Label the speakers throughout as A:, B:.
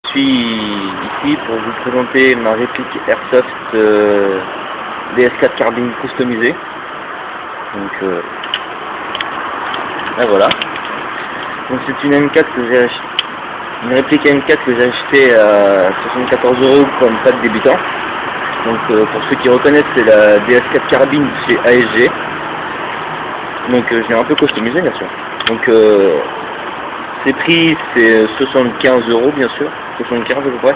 A: suis ici pour vous présenter ma réplique Airsoft DS4 Carbine customisée. Donc là voilà. Donc c'est une M4 que j'ai acheté, une réplique M4 que j'ai achetée à 74 € comme pack débutant. Donc pour ceux qui reconnaissent, c'est la DS4 Carbine chez ASG. Donc je l'ai un peu customisé bien sûr. Donc ses prix c'est 75 € bien sûr, 75 à peu près.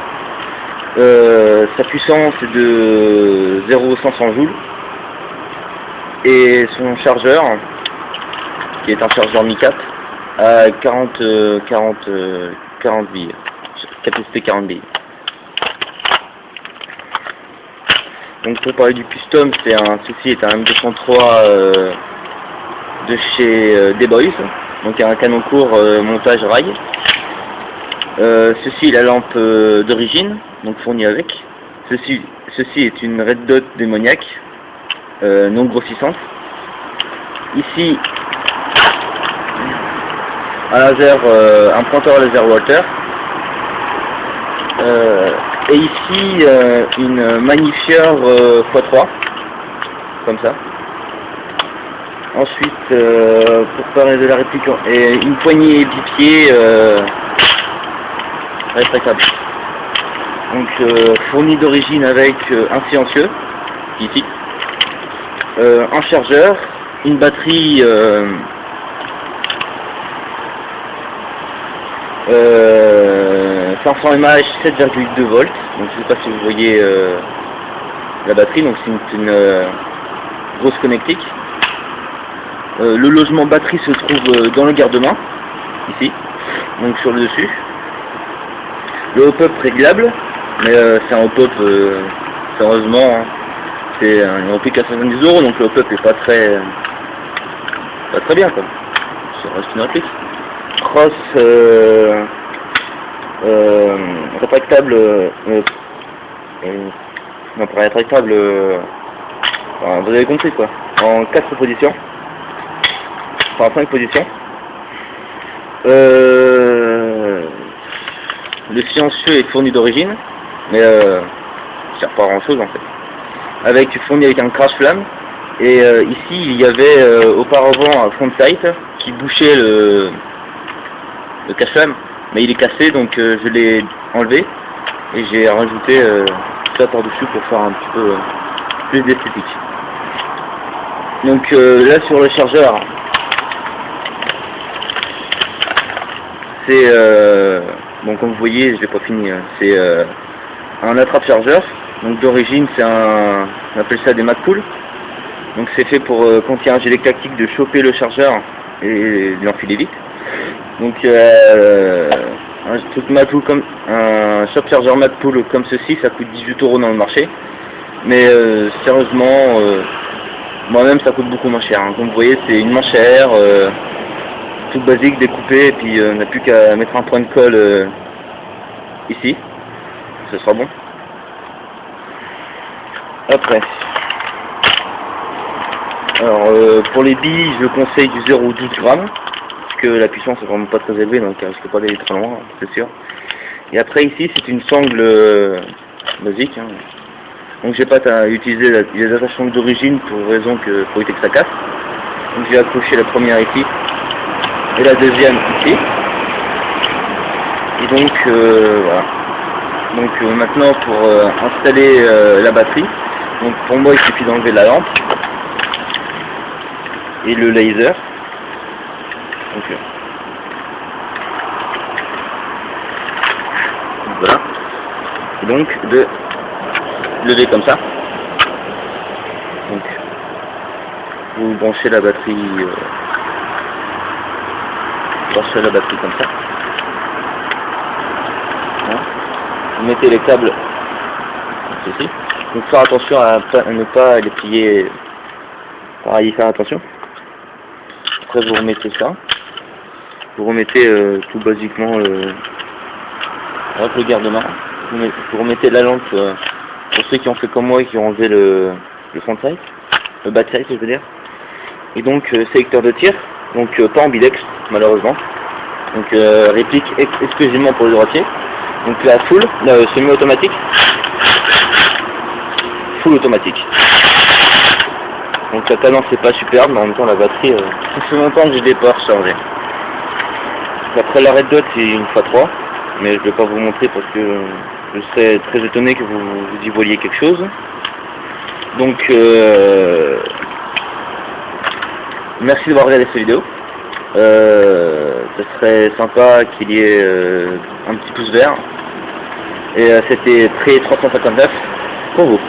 A: Sa puissance est de 0-500 joules. Et son chargeur, qui est un chargeur Mi 4, à 40 billes, capacité 40 billes. Donc pour parler du custom, ceci est un M203 de chez D-Boys, donc un canon court montage rail. Ceci est la lampe d'origine, donc fournie avec. Ceci est une Red Dot démoniaque, non grossissante. Ici, un laser, un pointeur laser Walter. Et ici, une magnifieur x3, comme ça. Ensuite, pour parler de la réplique, et une poignée bipied rétractable. Donc fournie d'origine avec un silencieux, ici, un chargeur, une batterie 500 mAh 7,2 volts. Donc je ne sais pas si vous voyez la batterie, donc c'est une grosse connectique. Le logement batterie se trouve dans le garde-main, ici, donc sur le dessus. Le hop-up réglable, mais c'est un hop-up, sérieusement, hein, c'est une réplique à 70 €, donc le hop-up est pas très bien, quoi. Ça reste une réplique. Cross rétractable, non pas rétractable, enfin, vous avez compris quoi, en 4 positions, enfin 5 positions. Le silencieux est fourni d'origine, mais il sert pas à grand chose en fait. Fourni avec un crash-flamme, et ici il y avait auparavant un front sight qui bouchait le cache-flamme, mais il est cassé, donc je l'ai enlevé et j'ai rajouté ça par-dessus pour faire un petit peu plus d'esthétique. Donc là sur le chargeur, c'est bon, comme vous voyez, je l'ai pas fini, hein. C'est un attrape-chargeur. Donc d'origine, on appelle ça des MagPool. Donc c'est fait pour quand il y a un jet tactique de choper le chargeur et de l'enfiler vite. Donc un truc MagPool comme un shop chargeur MagPool comme ceci, ça coûte 18 € dans le marché. Mais sérieusement, moi-même ça coûte beaucoup moins cher, hein. Comme vous voyez, c'est une manchère, tout basique, découpé, et puis on n'a plus qu'à mettre un point de colle ici, ce sera bon. Après, alors pour les billes, je conseille du 0,12 grammes, parce que la puissance est vraiment pas très élevée, donc elle risque pas d'aller très loin, c'est sûr. Et après ici, c'est une sangle basique, hein. Donc j'ai pas à utiliser les attachements d'origine pour éviter que ça casse. Donc j'ai accroché la première ici, et la deuxième ici. Et donc voilà. Donc maintenant pour installer la batterie, donc pour moi il suffit d'enlever la lampe et le laser. Donc voilà. Et donc de lever comme ça. Donc vous branchez la batterie comme ça. Voilà. Vous mettez les câbles comme ceci. Donc faire attention à ne pas les plier. Pareil, faire attention. Après vous remettez ça. Vous remettez tout basiquement avec le garde-main. Vous remettez la lampe pour ceux qui ont fait comme moi et qui ont enlevé le front sight, le back sight je veux dire. Et donc sélecteur de tir, donc pas ambidextre malheureusement. Donc réplique exclusivement pour les droitiers. Donc la full, semi-automatique. Full automatique. Donc la cadence c'est pas superbe, mais en même temps la batterie, ça fait longtemps que je l'ai pas rechargée. Après la Red Dot c'est une x3, mais je vais pas vous montrer parce que je serais très étonné que vous y voyez quelque chose. Donc merci d'avoir regardé cette vidéo. Ce serait sympa qu'il y ait un petit pouce vert. Et c'était Pré 359 pour vous.